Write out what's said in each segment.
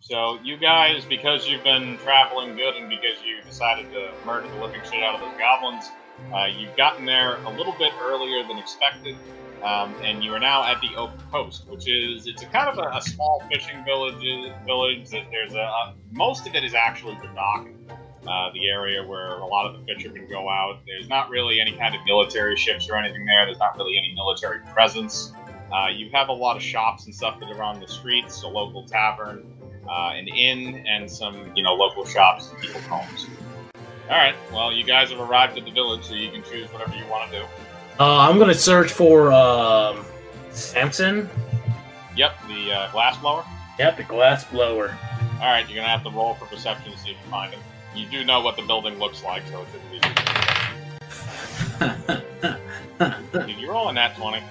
So you guys, because you've been traveling good and because you decided to murder the living shit out of those goblins, you've gotten there a little bit earlier than expected, and you are now at the Oak Coast, which is it's a kind of a small fishing village. There's most of it is actually the dock, the area where a lot of the fishermen go out. There's not really any kind of military ships or anything there. There's not really any military presence. You have a lot of shops and stuff that are on the streets, a local tavern, an inn, and some, local shops and people's homes. Alright, well, you guys have arrived at the village, so you can choose whatever you want to do. I'm gonna search for, Samson? Yep, the glass blower? Yep, the glass blower. Alright, you're gonna have to roll for perception to see if you find him. You do know what the building looks like, so it's easy. Did you roll a nat 20?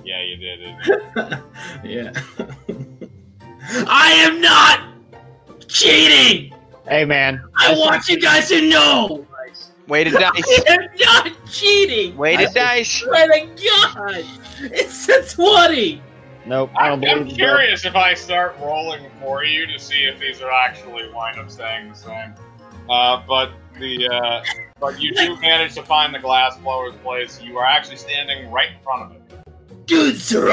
Yeah, you did. Yeah. I am not cheating! Hey, man. I want you guys to know! Weighted dice. I am not cheating! Weighted dice. Swear to God! It's a 20! Nope, I don't believe I'm curious if I start rolling for you to see if these are actually wind up staying the same. But you do manage to find the glass blower's place. You are actually standing right in front of it. Good sir,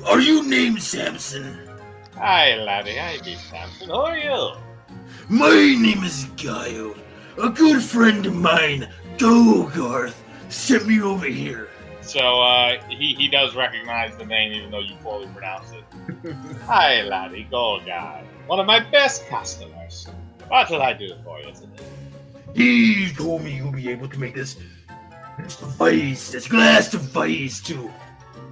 are you named Samson? Hi, laddie. I be Samson. Who are you? My name is Guile. A good friend of mine, Dogarth, sent me over here. So, he does recognize the name even though you poorly pronounce it. Hi, laddie. Golgard. One of my best customers. What will I do for you today? He told me you'll be able to make this glass device to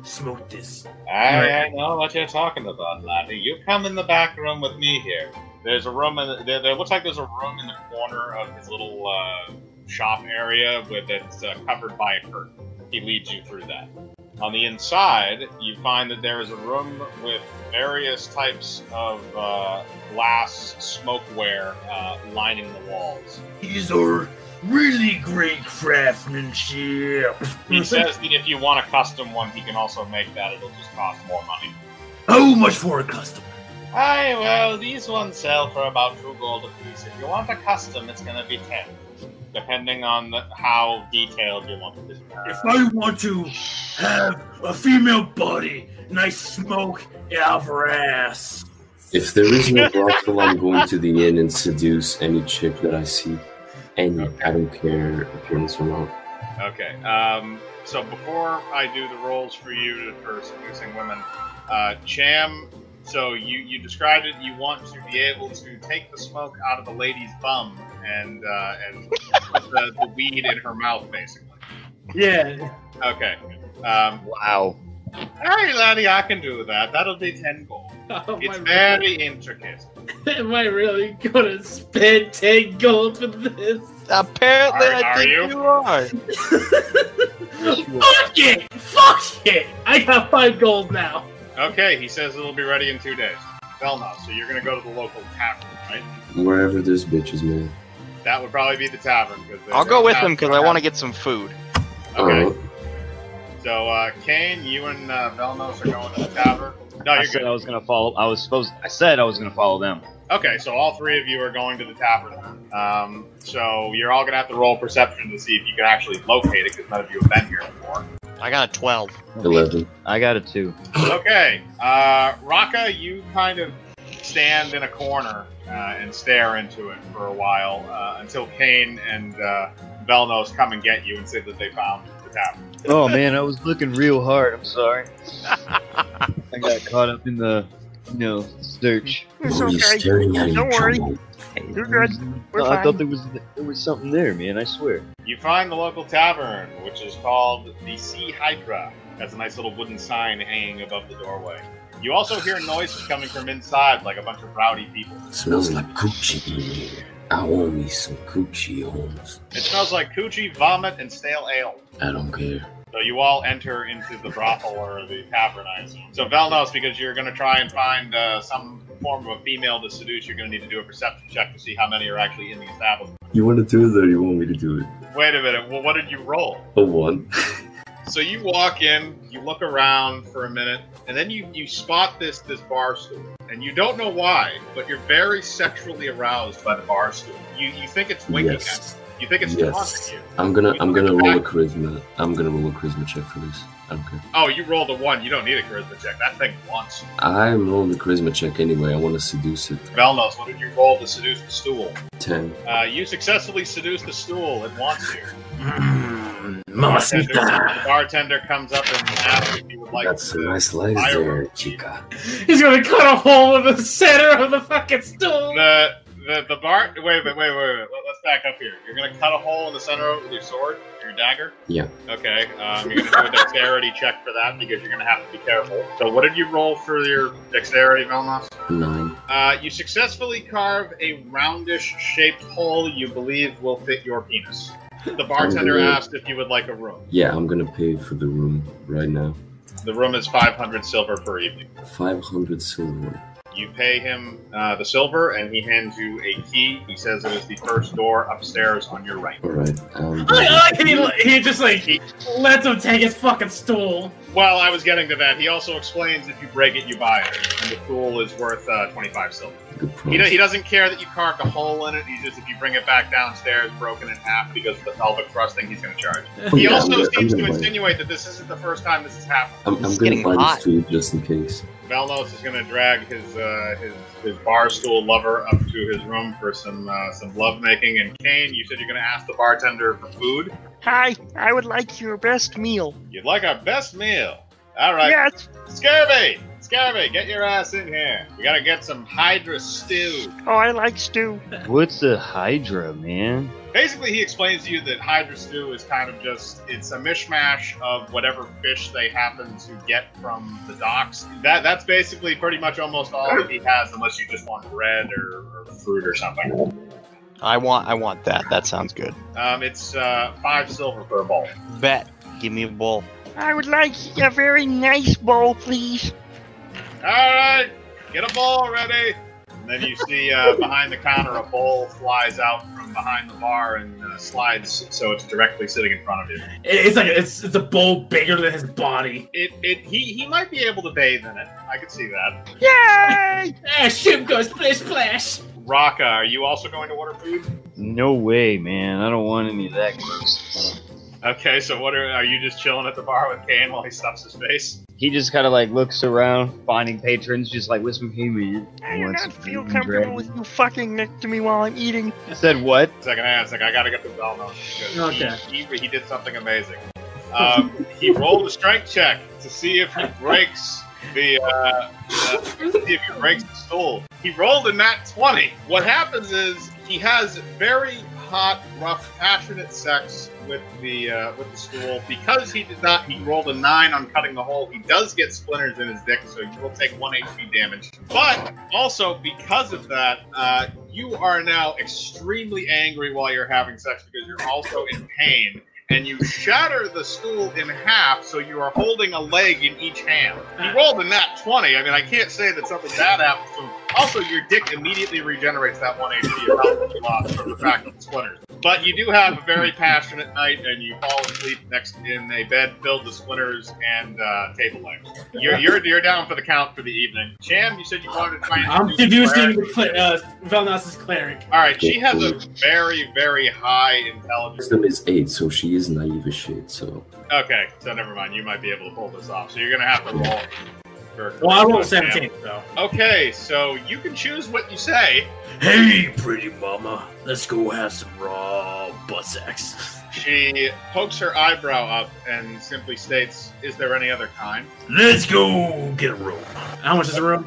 smoke this. I know what you're talking about, laddie. You come in the back room with me here. There's a room there looks like there's a room in the corner of his little shop area that's covered by a curtain. He leads you through that. On the inside, you find that there is a room with various types of glass smokeware lining the walls. These are really great craftsmanship. He says that if you want a custom one, he can also make that. It'll just cost more money. How much for a custom? Aye, well, these ones sell for about 2 gold a piece. If you want a custom, it's going to be 10. Depending on how detailed you want it. If I want to have a female body and I smoke out of her ass. If there is no brothel, I'm going to the inn and seduce any chick that I see. Any. Okay. I don't care appearance or not. Okay. So before I do the rolls for you for seducing women, Cham, so you described it. You want to be able to take the smoke out of a lady's bum and put the weed in her mouth, basically. Yeah. Okay. Wow. Hey, laddie, I can do that. That'll be 10 gold. It's very intricate. Am I really gonna spend 10 gold for this? Apparently, I think you are. Fuck it! Fuck it! I got 5 gold now. Okay, he says it'll be ready in 2 days. Belno, so you're gonna go to the local tavern, right? Wherever there's bitches, man. That would probably be the tavern. I'll go with him because I want to get some food. Okay. So, Kane, you and Velnos are going to the tavern. No, I said I was gonna follow. I said I was gonna follow them. Okay, so all 3 of you are going to the tavern. So you're all gonna have to roll perception to see if you can actually locate it, because none of you have been here before. I got a 12. 11. I got a 2. Okay, Raka, you kind of stand in a corner and stare into it for a while until Kane and Velnos come and get you and say that they found the tavern. Oh man, I was looking real hard. I'm sorry. I got caught up in the, search. It's okay. Don't worry. You're good. We're fine. I thought there was something there, man. I swear. You find the local tavern, which is called the Sea Hydra. Has a nice little wooden sign hanging above the doorway. You also hear noises coming from inside, like a bunch of rowdy people. It smells like coochie in here. I want me some coochie, Holmes. It smells like coochie, vomit, and stale ale. I don't care. So you all enter into the brothel or the tavern, I assume. So Velnos, because you're going to try and find some form of a female to seduce, you're going to need to do a perception check to see how many are actually in the establishment. You want to do it or you want me to do it? Wait a minute. Well, what did you roll? A 1. So you walk in, you look around for a minute, and then you spot this bar stool. And you don't know why, but you're very sexually aroused by the bar stool. You think it's winking at you. You think it's taunting you. I'm gonna roll a charisma. I'm gonna roll a charisma check for this. Okay. Oh, you rolled a 1. You don't need a charisma check. That thing wants you. I'm rolling a charisma check anyway. I want to seduce it. Velnos, what did you roll to seduce the stool? 10. You successfully seduced the stool. It wants you. Mamacita. The bartender comes up and asks if you would like That's some nice legs there, chica. He's gonna cut a hole in the center of the fucking stool. The bar. Wait. Let's back up here. You're gonna cut a hole in the center of it with your sword, your dagger. Yeah. Okay. You're gonna do a dexterity check for that because you're gonna have to be careful. So, what did you roll for your dexterity, Velnos? 9. You successfully carve a roundish shaped hole you believe will fit your penis. The bartender asked if you would like a room. Yeah, I'm gonna pay for the room right now. The room is 500 silver per evening. 500 silver. You pay him the silver, and he hands you a key. He says it is the first door upstairs on your right. Alright. He just like lets him take his fucking stool. Well, I was getting to that. He also explains if you break it, you buy it, and the stool is worth 25 silver. He doesn't care that you carved a hole in it. He just, if you bring it back downstairs, broken in half because of the pelvic thrusting, he's going to charge. He also seems to insinuate that this isn't the first time this has happened. I'm going to buy this food just in case. Velnos is going to drag his bar stool lover up to his room for some love making. And Kane, you said you're going to ask the bartender for food. Hi, I would like your best meal. You'd like our best meal? All right. Yes. Scurvy, get your ass in here. We gotta get some Hydra stew. Oh, I like stew. What's the Hydra, man? Basically, he explains to you that Hydra stew is kind of just, it's a mishmash of whatever fish they happen to get from the docks. That's basically pretty much almost all that he has, unless you just want bread or fruit or something. I want that. That sounds good. It's 5 silver per bowl. Bet. Give me a bowl. I would like a very nice bowl, please. Alright, get a bowl ready. And then you see behind the counter a bowl flies out from behind the bar and slides so it's directly sitting in front of you. It's a bowl bigger than his body. He might be able to bathe in it. I could see that. Yay! Ship goes splish splash. Raka, are you also going to order food? No way, man. I don't want any of that gross. Okay, so are you just chilling at the bar with Kane while he stuffs his face? He just kind of like looks around, finding patrons, just like whispering, "Hey man, I do not feel comfortable with you fucking next to me while I'm eating." Said what? Second hand, I gotta get the Velnos because Okay. he did something amazing. He rolled a strength check to see if he breaks the stool. He rolled a nat 20. What happens is he has very hot, rough, passionate sex with the stool. Because he rolled a 9 on cutting the hole, he does get splinters in his dick, so you will take 1 HP damage. But also, because of that, you are now extremely angry while you're having sex because you're also in pain. And you shatter the stool in half, so you are holding a leg in each hand. You rolled a nat 20. I mean, I can't say that something bad happens to him. Also, your dick immediately regenerates that 1 HP of health that you lost from the fact of the splinters. But you do have a very passionate night, and you fall asleep in a bed filled with splinters and table legs. You're down for the count for the evening. Cham, you said you wanted to try and I'm seducing Velnos's cleric. All right, she has a very, very high intelligence. Wisdom is 8, so she is naive as shit. So okay, so never mind. You might be able to pull this off. So you're gonna have to roll. Well, I rolled 17, so. Okay, so you can choose what you say. Hey, pretty mama, let's go have some raw butt sex. She pokes her eyebrow up and simply states, "Is there any other kind?" Let's go get a room. How much is a room?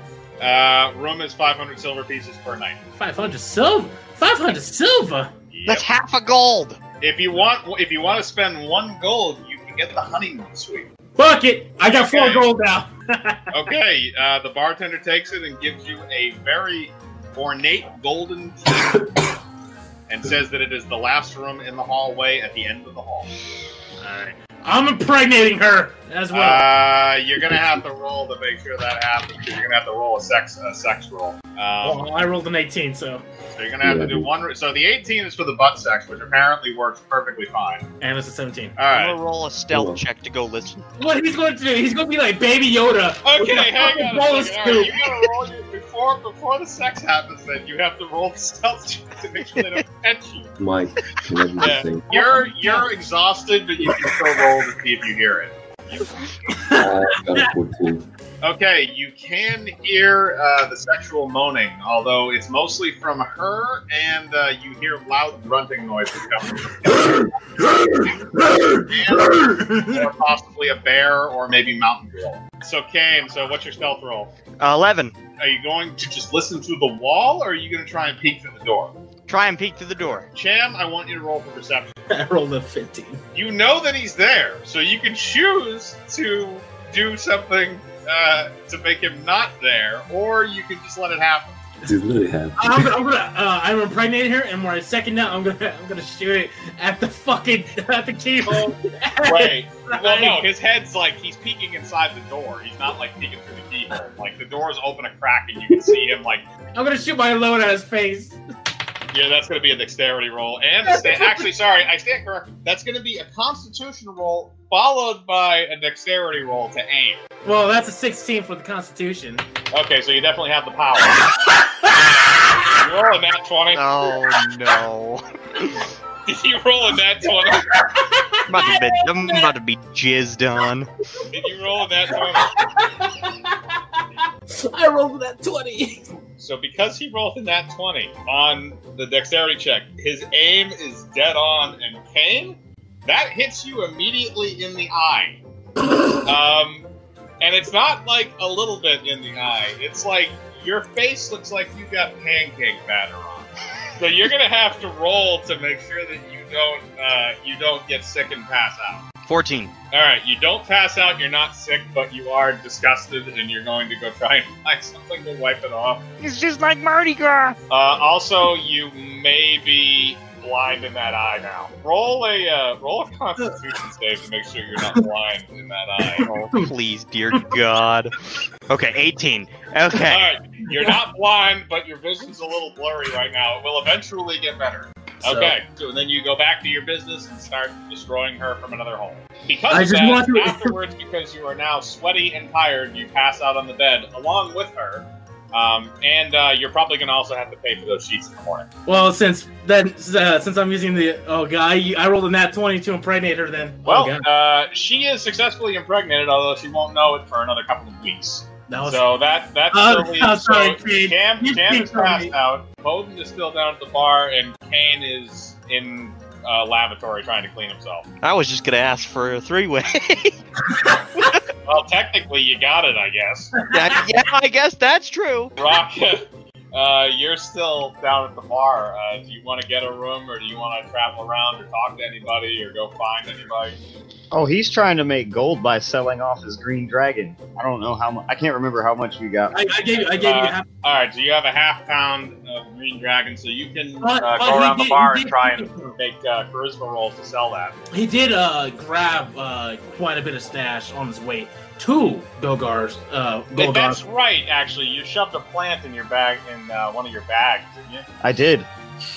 Room is 500 silver pieces per night. 500 silver? 500 silver? Yep. That's half a gold. If you want to spend 1 gold, you can get the honeymoon suite. Fuck it! I got 4 gold now. Okay, the bartender takes it and gives you a very ornate golden key and says that it is the last room in the hallway at the end of the hall. Alright. I'm impregnating her as well. You're gonna have to roll to make sure that happens because you're gonna have to roll a sex roll. Well, I rolled an 18, so. So you're gonna have to do one. So the 18 is for the butt sex, which apparently works perfectly fine. And it's a 17. All I'm right. gonna roll a stealth check to go listen. What he's going to do? He's going to be like Baby Yoda. Okay, hang on. Ball A of second. All right, scoop. you gotta roll before the sex happens. Then you have to roll the stealth check to make sure they don't catch you. Mike, can I do the thing? You're exhausted, but you can still roll to see if you hear it. I got a 14. Okay, you can hear the sexual moaning, although it's mostly from her, and you hear loud grunting noises coming from or possibly a bear, or maybe mountain girl. So, Kane, what's your stealth roll? 11. Are you going to just listen through the wall, or are you going to try and peek through the door? Try and peek through the door. Cham, I want you to roll for perception. I rolled a 15. You know that he's there, so you can choose to do something to make him not there, or you can just let it happen. Dude, literally have. I'm impregnating her, and when I second that, I'm gonna shoot it at the keyhole. Wait, well, no, his head's like he's peeking inside the door. He's not like peeking through the keyhole. Like the door's open a crack, and you can see him. Like I'm gonna shoot my load at his face. Yeah, that's going to be a dexterity roll. And actually, sorry, I stand corrected. That's going to be a constitution roll followed by a dexterity roll to aim. Well, that's a 16 for the constitution. Okay, so you definitely have the power. You roll a nat 20. Oh, no. Did you roll a nat 20? I'm about to be jizzed on. Did you roll a nat 20? I rolled that 20. So because he rolled a nat 20 on the dexterity check, his aim is dead on, and Kane, that hits you immediately in the eye. And it's not like a little bit in the eye. It's like your face looks like you got pancake batter on. So you're gonna have to roll to make sure that you don't get sick and pass out. 14. All right, you don't pass out. You're not sick, but you are disgusted, and you're going to go try and find something to wipe it off. It's just like Mardi Gras. Also, you may be blind in that eye now. Roll a Constitution save to make sure you're not blind in that eye. Oh, please, dear God. Okay, 18. Okay. All right, you're not blind, but your vision's a little blurry right now. It will eventually get better. Okay, so then you go back to your business and start destroying her from another hole. Because of that, afterwards, because you are now sweaty and tired, you pass out on the bed along with her. And you're probably going to also have to pay for those sheets in the morning. Well, since I'm using the I rolled a nat 20 to impregnate her. Then she is successfully impregnated, although she won't know it for another couple of weeks. That's sorry, Kane. Cam is passed out. Bowden is still down at the bar, and Kane is in lavatory trying to clean himself. I was just gonna ask for a three-way. Well, technically, you got it, I guess. Yeah, I guess that's true. Rocket, you're still down at the bar. Do you want to get a room, or do you want to travel around, or talk to anybody, or go find anybody? Oh, he's trying to make gold by selling off his green dragon. I don't know how much. I can't remember how much you got. I gave you half. All right, so you have a half pound of green dragon, so you can go around the bar and try and make charisma rolls to sell that. He did grab quite a bit of stash on his way to Golgar's. That's right, actually. You shoved a plant in your bag, in one of your bags, didn't you? I did.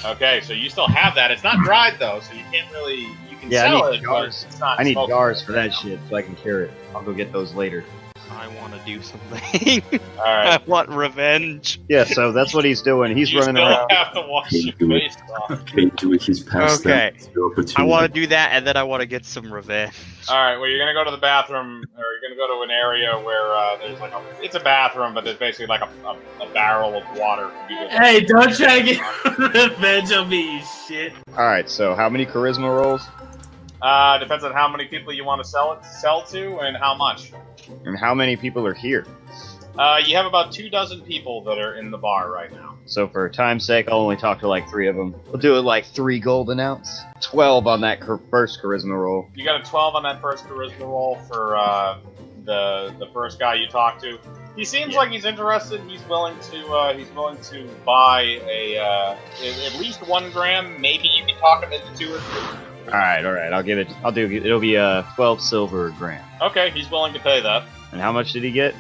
Okay, so you still have that. It's not dried, though, so you can't really... You can sell it, but it's not... I need jars for that shit so I can cure it. I'll go get those later. I want to do something. Alright. I want revenge. Yeah, so that's what he's doing. He's running around. You still have to wash your face off. Can't do it. He's past Okay. that. I want to do that, and then I want to get some revenge. Alright, well, you're going to go to the bathroom, or you're going to go to an area where there's like it's a bathroom, but there's basically like a barrel of water. Hey, don't try to get revenge on me, you shit. Alright, so how many charisma rolls? Depends on how many people you want to sell to and how much. And how many people are here? You have about 24 people that are in the bar right now. So for time's sake, I'll only talk to like 3 of them. We'll do it like 3 gold an ounce. 12 on that first charisma roll. You got a 12 on that first charisma roll for the first guy you talked to. He seems like he's interested. He's willing to buy at least 1 gram. Maybe you can talk him into 2 or 3. All right. It'll be 12 silver a gram. Okay, he's willing to pay that. And how much did he get?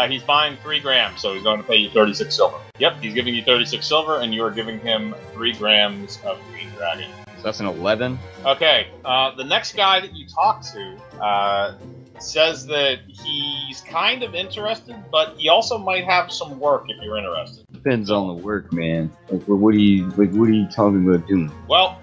He's buying 3 grams, so he's going to pay you 36 silver. Yep, he's giving you 36 silver, and you are giving him 3 grams of green dragon. So that's an 11. Okay, the next guy that you talk to says that he's kind of interested, but he also might have some work if you're interested. Depends on the work, man. Like, what are you talking about doing? Well,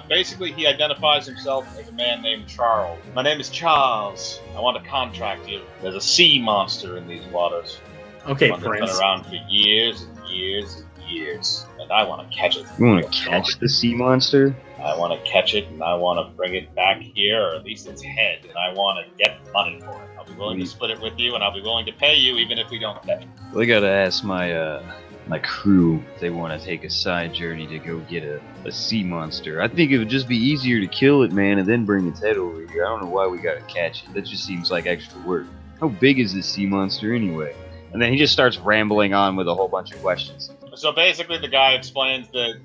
basically he identifies himself as a man named Charles. My name is Charles. I want to contract you. There's a sea monster in these waters. Okay, One that's been Prince. around for years and years and years, and I want to catch it. You want to catch the sea monster? I want to catch it, and I want to bring it back here, or at least its head, and I want to get money for it. I'll be willing to split it with you, and I'll be willing to pay you even if we don't catch it. Well, I gotta ask my crew if they want to take a side journey to go get a sea monster. I think it would just be easier to kill it, man, and then bring its head over here. I don't know why we gotta catch it. That just seems like extra work. How big is this sea monster anyway? And then he just starts rambling on with a whole bunch of questions. So basically, the guy explains that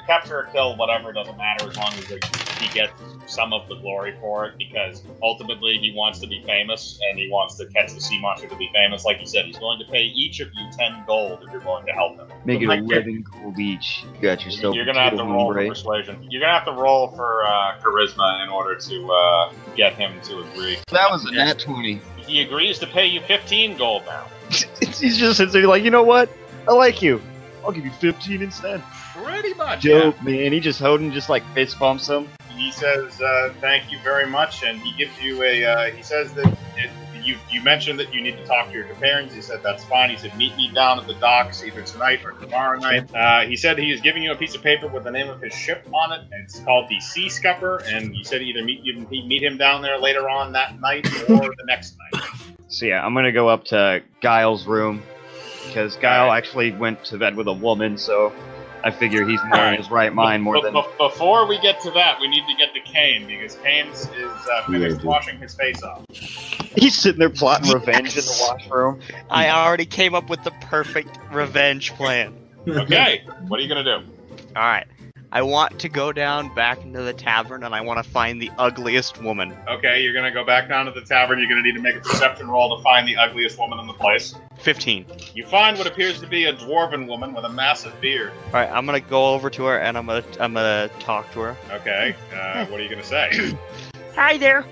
capture or kill, whatever, doesn't matter as long as he gets some of the glory for it, because ultimately he wants to be famous, and he wants to catch the sea monster to be famous. Like you said, he's willing to pay each of you 10 gold if you're willing to help him. Make it 11 gold each. You got yourself. You're gonna have to roll for persuasion. You're gonna have to roll for charisma in order to get him to agree. That was a nat 20. He agrees to pay you 15 gold now. He's just sits there like, you know what? I like you. I'll give you 15 instead. Pretty much. Dope, man. He just like fist bumps him. He says, thank you very much, and he gives you he says that you mentioned that you need to talk to your companions. He said, that's fine. He said, meet me down at the docks either tonight or tomorrow night. He said he is giving you a piece of paper with the name of his ship on it, and it's called the Sea Scupper, and he said either meet him down there later on that night or the next night. So yeah, I'm gonna go up to Guile's room, because Guile actually went to bed with a woman, so I figure he's more in his right mind more than... Before we get to that, we need to get to Kane, because Kane's is finished washing his face off. He's sitting there plotting revenge in the washroom. I already came up with the perfect revenge plan. Okay, what are you gonna do? Alright. I want to go down back into the tavern, and I want to find the ugliest woman. Okay, you're gonna go back down to the tavern. You're gonna need to make a perception roll to find the ugliest woman in the place. 15. You find what appears to be a dwarven woman with a massive beard. Alright, I'm gonna go over to her, and I'm gonna talk to her. Okay, what are you gonna say? Hi there.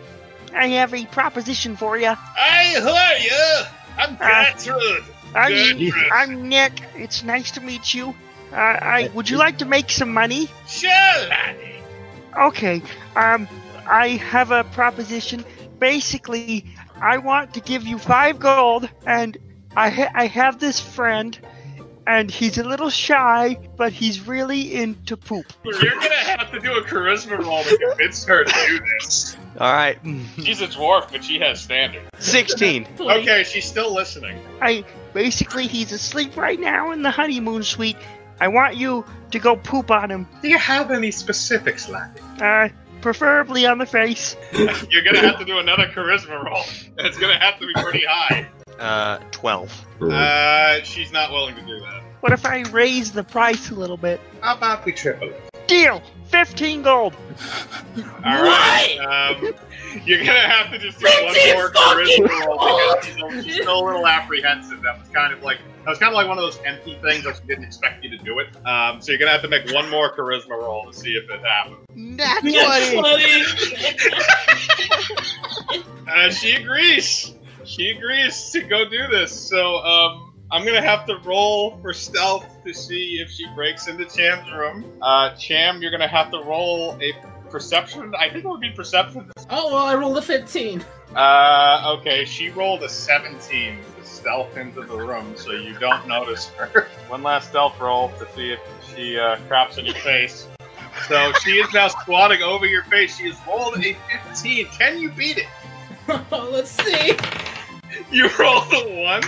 I have a proposition for you. Hey, who are you? I'm Gertrude. I'm Nick. It's nice to meet you. Would you like to make some money? Sure, laddie. Okay. I have a proposition. Basically, I want to give you 5 gold, and I have this friend, and he's a little shy, but he's really into poop. You're gonna have to do a charisma roll to convince her to do this. Alright. She's a dwarf, but she has standards. 16. Okay, she's still listening. Basically, he's asleep right now in the honeymoon suite. I want you to go poop on him. Do you have any specifics, laddie? Preferably on the face. You're gonna have to do another charisma roll, and it's gonna have to be pretty high. 12. She's not willing to do that. What if I raise the price a little bit? How about we triple it? Deal! 15 gold! Alright, you're gonna have to just do one more charisma roll because she's still a little apprehensive. That was kind of like one of those empty things that she didn't expect you to do it. So you're gonna have to make one more charisma roll to see if it happens. That's 20! She agrees. She agrees to go do this. So I'm gonna have to roll for stealth to see if she breaks into Cham's room. Cham, you're gonna have to roll a perception. I think it would be perception. Oh, well, I rolled a 15. Okay, she rolled a 17 to stealth into the room, so you don't notice her. One last stealth roll to see if she craps in your face. So she is now squatting over your face. She has rolled a 15. Can you beat it? Let's see. You rolled a 1?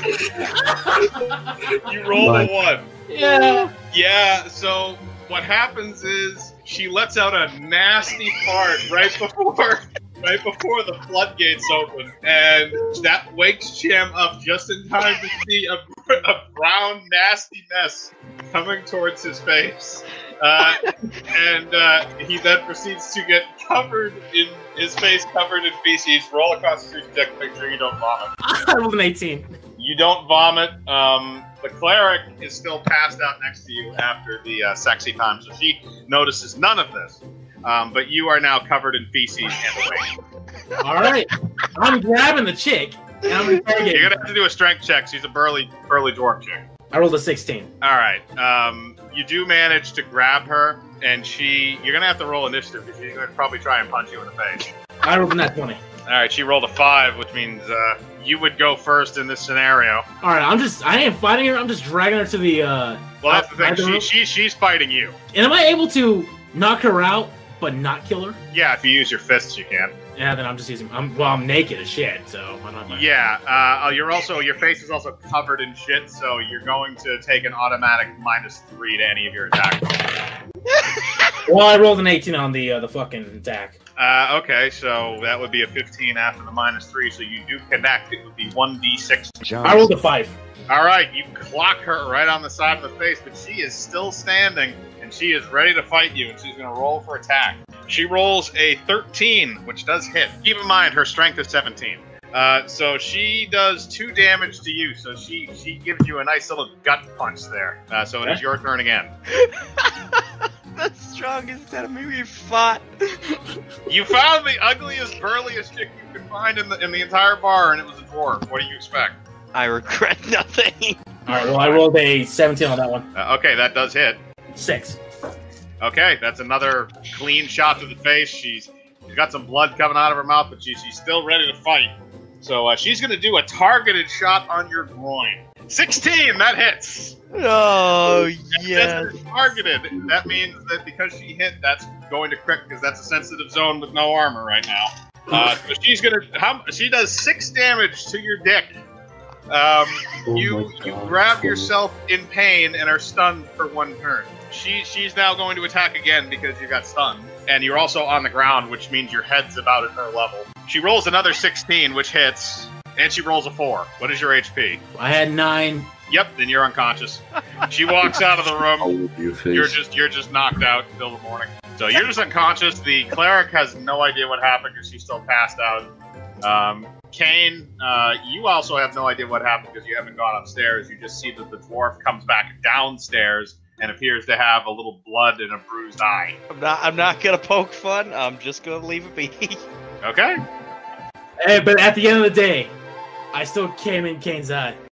You rolled a 1. Yeah. Yeah, so what happens is she lets out a nasty fart right before the floodgates open, and that wakes Cham up just in time to see a brown, nasty mess coming towards his face. And he then proceeds to get his face covered in feces. Roll a Constitution check to make sure you don't vomit. I rolled an 18. You don't vomit. The cleric is still passed out next to you after the sexy time, so she notices none of this. But you are now covered in feces and weight. All right, I'm grabbing the chick. And I'm interrogating. You're gonna have to do a strength check. She's a burly dwarf chick. I rolled a 16. All right. You do manage to grab her, and you're gonna have to roll initiative because she's gonna probably try and punch you in the face. I rolled a nat 20. All right. She rolled a 5, which means you would go first in this scenario. All right, I ain't fighting her. I'm just dragging her to the. Well, that's the thing. She's fighting you. And am I able to knock her out but not kill her? Yeah, if you use your fists, you can. Yeah, then I'm just using. I'm naked as shit, so I'm not. Yeah. Your face is also covered in shit, so you're going to take an automatic -3 to any of your attacks. Well, I rolled an 18 on the fucking attack. Okay, so that would be a 15 after the -3, so you do connect. It would be 1d6. I rolled a 5. All right, you clock her right on the side of the face, but she is still standing, and she is ready to fight you, and she's going to roll for attack. She rolls a 13, which does hit. Keep in mind, her strength is 17. So she does 2 damage to you, so she gives you a nice little gut punch there. So it is your turn again. The strongest enemy we've fought. You found the ugliest, burliest chick you could find in the entire bar, and it was a dwarf. What do you expect? I regret nothing. All right, well, I rolled a 17 on that one. Okay, that does hit. 6. Okay, that's another clean shot to the face. She's got some blood coming out of her mouth, but she's still ready to fight. So she's going to do a targeted shot on your groin. 16, that hits. Oh, yes. That's targeted. That means that because she hit, that's going to crit because that's a sensitive zone with no armor right now. So she does 6 damage to your dick. You grab yourself in pain and are stunned for 1 turn. She's now going to attack again because you got stunned. And you're also on the ground, which means your head's about at her level. She rolls another 16, which hits, and she rolls a 4. What is your HP? I had 9. Yep, then you're unconscious. She walks out of the room. You're just knocked out until the morning. So you're just unconscious. The cleric has no idea what happened because she's still passed out. Kane, you also have no idea what happened because you haven't gone upstairs. You just see that the dwarf comes back downstairs and appears to have a little blood and a bruised eye. I'm not gonna poke fun. I'm just gonna leave it be. Okay. Hey, but at the end of the day, I still came in Kane's eye.